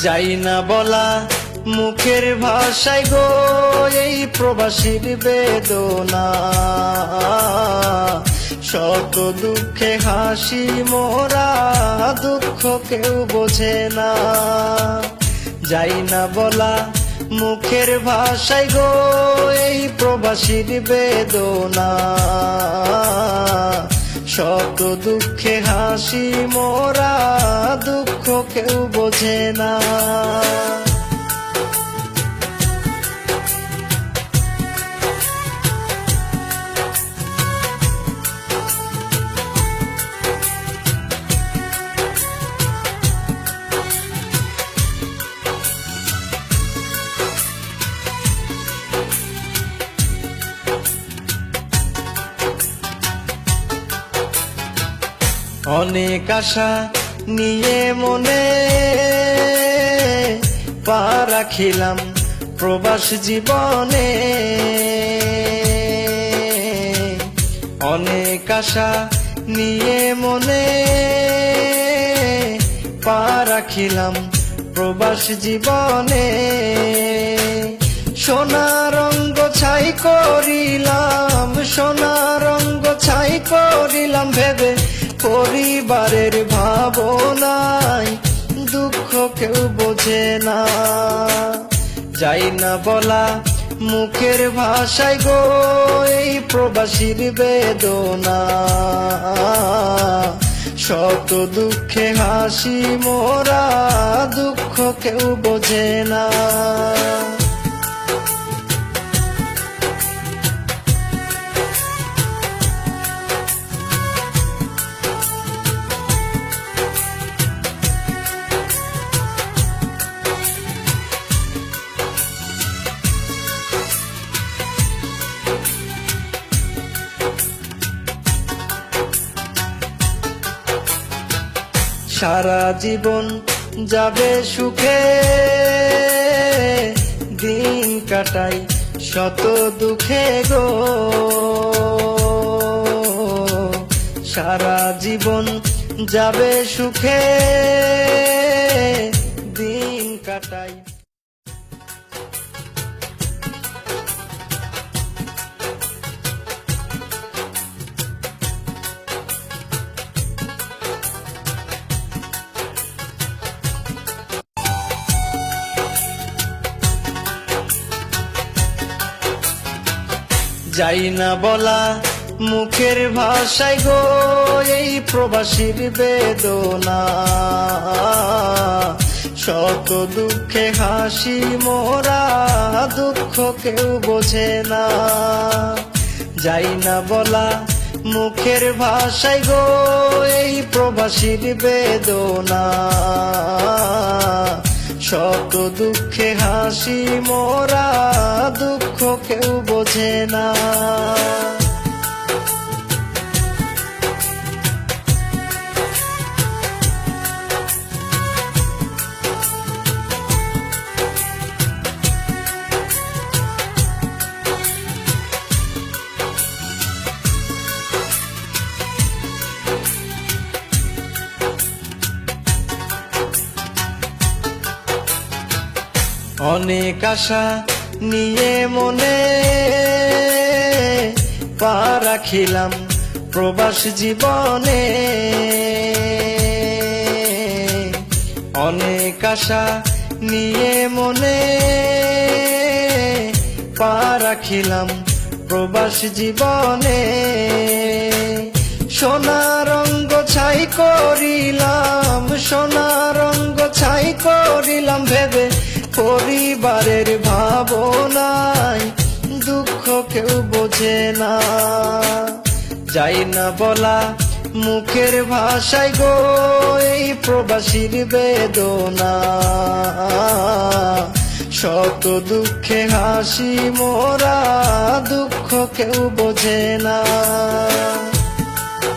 যাই না বলা মুখের ভাষায় গো এই প্রবাসীর বেদনা, শত দুঃখে হাসি মোরা দুঃখ কেউ বোঝে না। যাই না বলা মুখের ভাষায় গো এই প্রবাসীর বেদনা, শত দুঃখে হাসি মোরা দুঃখ কেউ বোঝে না। অনেক আশা নিয়ে মনে পা রাখিলাম প্রবাস জীবনে, অনেক আশা নিয়ে মনে পা রাখিলাম প্রবাস জীবনে। সোনা রঙ্গ ছাই করিলাম, সোনা রঙ্গ ছাই করিলাম ভেবে পরিবারের ভাবনায় দুঃখ কেউ বোঝে না। যাই না বলা মুখের ভাষায় গো এই প্রবাসীর বেদনা, শত দুঃখে হাসি মোরা দুঃখ কেউ বোঝে না। সারা জীবন যাবে সুখে দিন কাটাই শত দুঃখে গো, সারা জীবন যাবে সুখে দিন কাটাই। যাই না বলা মুখের ভাষায় গো এই প্রবাসীর বেদনা, শত দুঃখে হাসি মোরা দুঃখ কেউ বোঝে না। যাই না বলা মুখের ভাষায় গো এই প্রবাসীর বেদনা, শত দুঃখে হাসি মোরা দুঃখ কেউ বোঝে না। অনেক আশা নিয়ে মনে পা রাখিলাম প্রবাস জীবনে, অনেক আশা নিয়ে মনে পা রাখিলাম প্রবাস জীবনে। সোনা রঙ্গ ছাই করিলাম, সোনা রঙ্গ ছাই করিলাম ভেবে পরিবারের ভাবনায় দুঃখ কেউ বোঝে না। যাই না বলা মুখের ভাষায় গো এই প্রবাসীর বেদনা, শত দুঃখে হাসি মোরা দুঃখ কেউ বোঝে না।